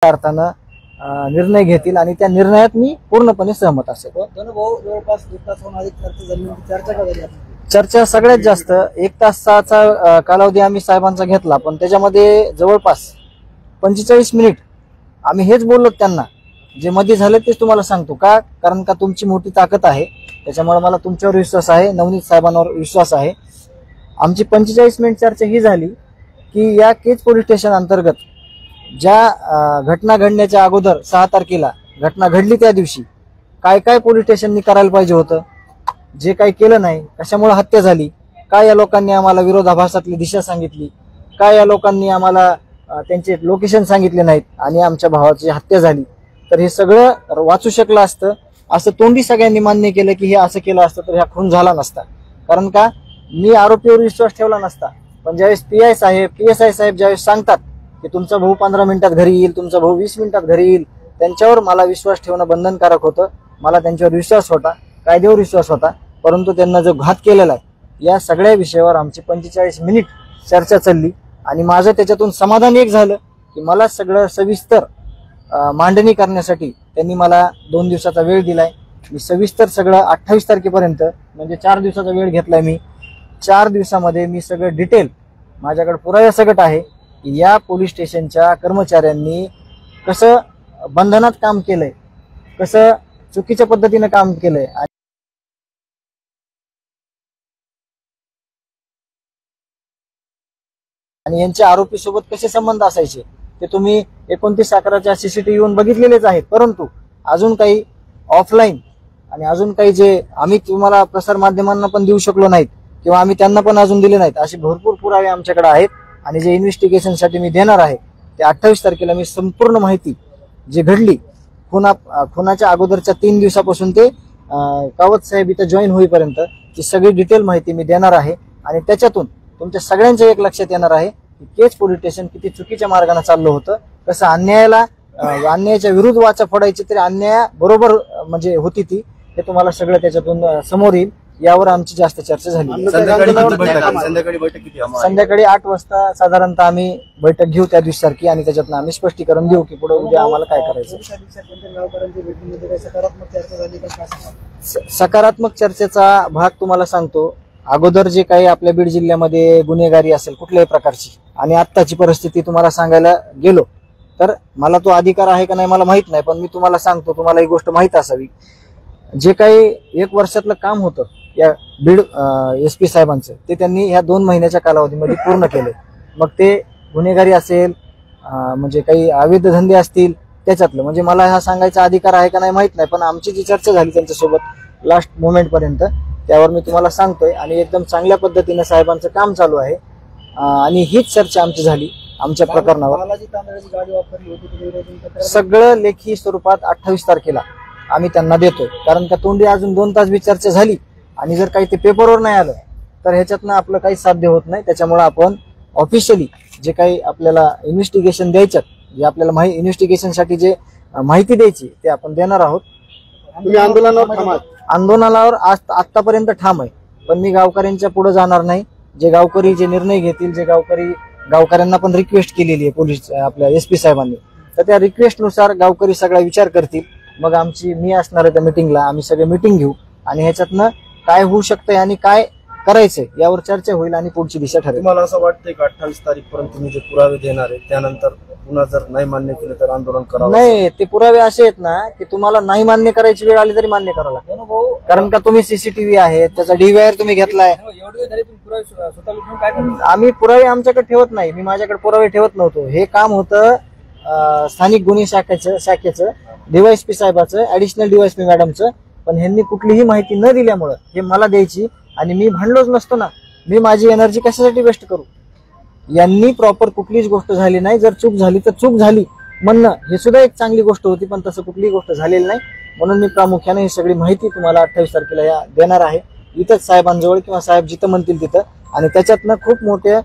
खऱ्या अर्थानं निर्णय घेतील आणि त्या निर्णयात मी पूर्णपणे सहमत असेल. जवळपास 1 तासाहून अधिक चर्चा झाली, चर्चा का झाली? चर्चा सगळ्यात जास्त 1 तासाचा कालावधी आम्ही साहेबांचा घेतला, पण त्याच्यामध्ये जवळपास 45 मिनिट आम्ही हेच बोललो त्यांना. जे मध्ये झाले तेच तुम्हाला सांगतो का, कारण का तुमची मोठी ताकद आहे, त्याच्यामुळे मला तुमच्यावर विश्वास आहे, नवनीत साहेबांवर विश्वास आहे. आमची 45 मिनिट चर्चा ही झाली की या केज पोलीस स्टेशन अंतर्गत ज्या घटना घडण्याच्या अगोदर 6 तारखेला घटना घडली त्या दिवशी काय काय पोलीस स्टेशननी करायला पाहिजे होतं, जे काही केलं नाही, कशामुळे हत्या झाली, काय या लोकांनी आम्हाला विरोधाभासातली दिशा सांगितली, काय या लोकांनी आम्हाला त्यांचे लोकेशन सांगितले नाहीत आणि आमच्या भावाची हत्या झाली. तर हे सगळं वाचू शकलं असतं. असं तोंडी सगळ्यांनी मान्य केलं की हे असं केलं असतं तर ह्या खून झाला नसता. कारण का मी आरोपीवर विश्वास ठेवला नसता. पण ज्यावेळेस PSI साहेब ज्यावेळेस सांगतात की तुमचा भाऊ 15 मिनिटात घरी येईल, तुमचा भाऊ 20 मिनिटात घरी येईल, त्यांच्यावर मला विश्वास ठेवणं बंधनकारक होतं. मला त्यांच्यावर विश्वास होता, कायद्यावर विश्वास होता. परंतु त्यांना जो घात केलेला आहे या सगळ्या विषयावर आमची 45 मिनिट चर्चा चालली आणि माझं त्याच्यातून समाधान एक झालं की मला सगळं सविस्तर मांडणी करण्यासाठी त्यांनी मला 2 दिवसाचा वेळ दिलाय. मी सविस्तर सगळं 28 तारखेपर्यंत म्हणजे 4 दिवसाचा वेळ घेतलाय. मी 4 दिवसामध्ये मी सगळं डिटेल, माझ्याकडे पुराव्यासकट आहे की या पोलीस स्टेशनच्या कर्मचाऱ्यांनी कसं बंधनात काम केलंय, कसं चुकीच्या पद्धतीनं काम केलंय आणि यांच्या आरोपी सोबत कसे संबंध असायचे ते तुम्ही 29/11च्या CCTV वरून बघितलेलेच आहेत. परंतु अजून काही ऑफलाईन आणि अजून काही जे आम्ही तुम्हाला प्रसार माध्यमांना पण देऊ शकलो नाहीत किंवा आम्ही त्यांना पण अजून दिले नाहीत, असे भरपूर पुरावे आमच्याकडे आहेत. आणि जे इन्व्हेस्टिगेशनसाठी मी देणार आहे ते 28 तारखेला मी संपूर्ण माहिती जी घडली खुनाच्या अगोदरच्या 3 दिवसापासून ते कावत साहेब इथं जॉईन होईपर्यंत ती सगळी डिटेल माहिती मी देणार आहे. आणि त्याच्यातून तुमच्या सगळ्यांच्या एक लक्षात येणार आहे की केज पोलीस स्टेशन किती चुकीच्या मार्गाने चाललं होतं, कसं अन्यायाच्या विरुद्ध वाचा फोडायची तरी अन्याय बरोबर म्हणजे होती ती, हे तुम्हाला सगळं त्याच्यातून समोर येईल. यावर आमची जास्त चर्चा झाली. संध्याकाळी 8 वाजता साधारणतः आम्ही बैठक घेऊ त्या दिवसासारखी आणि त्याच्यातून आम्ही स्पष्टीकरण देऊ की पुढे उद्या आम्हाला काय करायचं. सकारात्मक चर्चेचा भाग तुम्हाला सांगतो. अगोदर जे काही आपल्या बीड जिल्ह्यामध्ये गुन्हेगारी असेल कुठल्याही प्रकारची आणि आत्ताची परिस्थिती तुम्हाला सांगायला गेलो तर मला तो अधिकार आहे का नाही मला माहित नाही, पण मी तुम्हाला सांगतो, तुम्हाला ही गोष्ट माहित असावी. जे काही 1 वर्षातलं काम होतं या बीड SP साहेबांचं ते त्यांनी ह्या 2 महिन्याच्या कालावधीमध्ये पूर्ण केले. मग ते गुन्हेगारी असेल म्हणजे काही अवैध धंदे असतील त्याच्यातलं, म्हणजे मला हा सांगायचा अधिकार आहे का नाही माहित नाही, पण आमची जी चर्चा झाली त्यांच्यासोबत लास्ट मोमेंट पर्यंत त्यावर मी तुम्हाला सांगतोय. आणि एकदम चांगल्या पद्धतीने साहेबांचं काम चालू आहे आणि हीच चर्चा आमची झाली आमच्या प्रकरणावर. सगळं लेखी स्वरूपात 28 तारखेला आम्ही त्यांना देतोय. कारण का तोंडी अजून 2 तास बी चर्चा झाली आणि जर काही ते पेपरवर नाही आलं तर ह्याच्यातनं आपलं काही साध्य होत नाही. त्याच्यामुळे आपण ऑफिशियली जे काही आपल्याला इन्व्हेस्टिगेशन द्यायच्यात, जे आपल्याला इन्व्हेस्टिगेशनसाठी जे माहिती द्यायची ते आपण देणार आहोत. आंदोलनावर आतापर्यंत ठाम आहे, पण मी गावकऱ्यांच्या पुढे जाणार नाही. जे गावकरी जे निर्णय घेतील, जे गावकऱ्यांना पण रिक्वेस्ट केलेली आहे पोलीस आपल्या SP साहेबांनी, तर त्या रिक्वेस्टनुसार गावकरी सगळा विचार करतील. मग मी असणार आहे त्या मिटिंगला, आम्ही सगळे मिटिंग घेऊ आणि ह्याच्यातनं काय होऊ शकतंय आणि काय करायचंय यावर चर्चा होईल आणि पुढची दिशा ठरेल. मला असं वाटतंय की 28 तारीखपर्यंत तुम्ही जे पुरावे देणार आहे त्यानंतर पुन्हा जर नाही मान्य केलं तर आंदोलन करावं? नाही, ते पुरावे असे आहेत ना की तुम्हाला नाही मान्य करायची वेळ आली तरी मान्य करावं लागतं. कारण का तुम्ही CCTV आहे, त्याचा DVR तुम्ही घेतलाय. आम्ही पुरावे आमच्याकडे ठेवत नाही, मी माझ्याकडे पुरावे ठेवत नव्हतो. हे काम होतं स्थानिक गुन्हे शाखेचं DYSP साहेबाचं, ऍडिशनल DYSP मॅडमचं. पण ह्यांनी कुठलीही माहिती न दिल्यामुळं हे मला द्यायची आणि मी भांडलोच नसतो ना. मी माझी एनर्जी कशासाठी वेस्ट करू. यांनी प्रॉपर कुठलीच गोष्ट झाली नाही. जर चूक झाली तर चूक झाली म्हणणं हे सुद्धा एक चांगली गोष्ट होती, पण तसं कुठलीही गोष्ट झालेली नाही. म्हणून मी प्रामुख्याने ही सगळी माहिती तुम्हाला 28 तारखेला देणार आहे इथंच साहेबांजवळ किंवा साहेब जिथं म्हणतील तिथं. आणि त्याच्यातनं खूप मोठ्या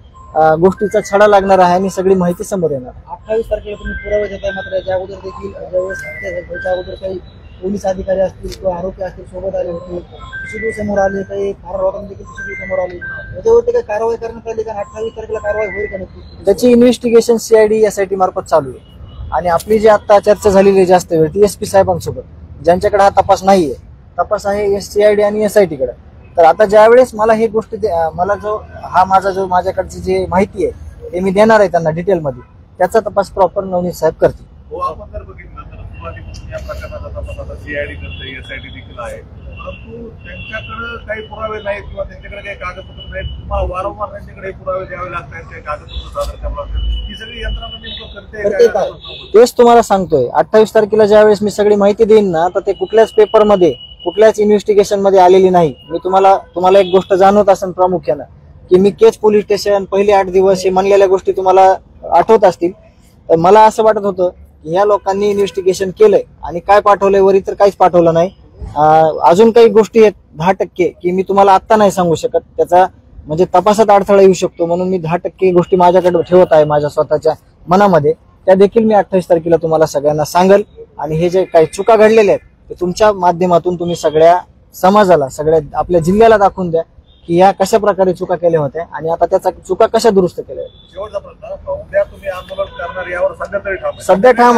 गोष्टीचा छडा लागणार आहे आणि सगळी माहिती समोर येणार. 28 तारखेला तुम्ही पुरावे देताय, मात्र याच्या अगोदर देखील त्याच्या अगोदर काही पोलीस अधिकारी असतील किंवा आरोपी असतील सोबत आले होते, CCTV समोर आले, काही फार देखील CCTV समोर आले, याच्यावरती काही कारवाई करण्यात आली का? 28 तारखेला कारवाई होईल का नक्की? त्याची इन्व्हेस्टिगेशन CID SIT मार्फत चालू आहे. आणि आपली जी आता चर्चा झालेली आहे जास्त वेळ ती SP साहेबांसोबत, ज्यांच्याकडे हा तपास नाहीये, तपास आहे SCID आणि SIT कडे. तर आता ज्यावेळेस मला ही गोष्ट मला माझ्याकडची जी माहिती आहे ते मी देणार आहे त्यांना डिटेलमध्ये, त्याचा तपास प्रॉपर नवनीत साहेब करतील. हो, आपण जर बघितलं तर सुरुवातीपासून या प्रकरणाचा तपास आता CID करते, SIT देखील आहे, परंतु त्यांच्याकडे काही पुरावे नाहीत किंवा त्यांच्याकडे काही कागदपत्र नाहीत. तुम्हाला वारंवार त्यांच्याकडे पुरावे द्यावे लागतात, काही कागदपत्र सादर करावे लागतात. ही सगळी यंत्रणा नेमकं करते काय? तेच तुम्हाला सांगतोय. 28 तारखेला ज्यावेळेस मी सगळी माहिती देईन ना, तर ते कुठल्याच पेपरमध्ये कुठल्याच इन्व्हेस्टिगेशन मध्ये आलेली नाही. मी तुम्हाला एक गोष्ट जाणवत असेल प्रामुख्यानं, की मी केज पोलीस स्टेशन पहिले 8 दिवस हे म्हणलेल्या गोष्टी तुम्हाला आठवत असतील. तर मला असं वाटत होतं की ह्या लोकांनी इन्व्हेस्टिगेशन केलंय आणि काय पाठवलंय वरी तर काहीच पाठवलं नाही. अजून काही गोष्टी आहेत 10% की मी तुम्हाला आत्ता नाही सांगू शकत, त्याचा म्हणजे तपासात अडथळा येऊ शकतो, म्हणून मी 10% गोष्टी माझ्याकडे ठेवत आहे माझ्या स्वतःच्या मनामध्ये. त्या देखील मी 28 तारखेला तुम्हाला सगळ्यांना सांगेल. आणि हे जे काही चुका घडलेल्या आहेत ते तुमच्या माध्यमातून तुम्ही सगळ्या समाजाला, सगळ्या आपल्या जिल्ह्याला दाखवून द्या की ह्या कशा प्रकारे चुका केल्या होत्या आणि आता त्याचा चुका कशा दुरुस्त केल्या. शेवटचा प्रश्न, उद्या तुम्ही आंदोलन करणार यावर सध्या तरी ठाम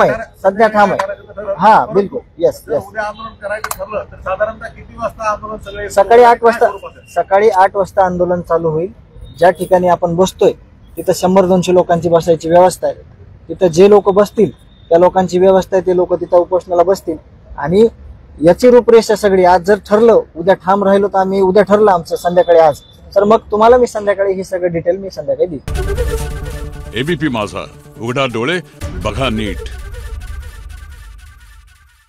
आहे? सध्या ठाम आहे. हा, बिलकुल. येस. उद्या आंदोलन करायचं ठरलं तर साधारणतः किती वाजता आंदोलन सगळे? सकाळी 8 वाजता आंदोलन चालू होईल. ज्या ठिकाणी आपण बसतोय तिथं 100-200 लोकांची बसायची व्यवस्था आहे. तिथं जे लोक बसतील त्या लोकांची व्यवस्था आहे, ते लोक तिथं उपोषणाला बसतील. आणि याची रूपरेषा सगळी आज जर ठरलं, उद्या ठाम राहिलो तर आम्ही उद्या ठरलं आमचं संध्याकाळी आज, तर मग तुम्हाला मी संध्याकाळी ही सगळं डिटेल मी संध्याकाळी देईन. ABP माझा, उघडा डोळे बघा नीट.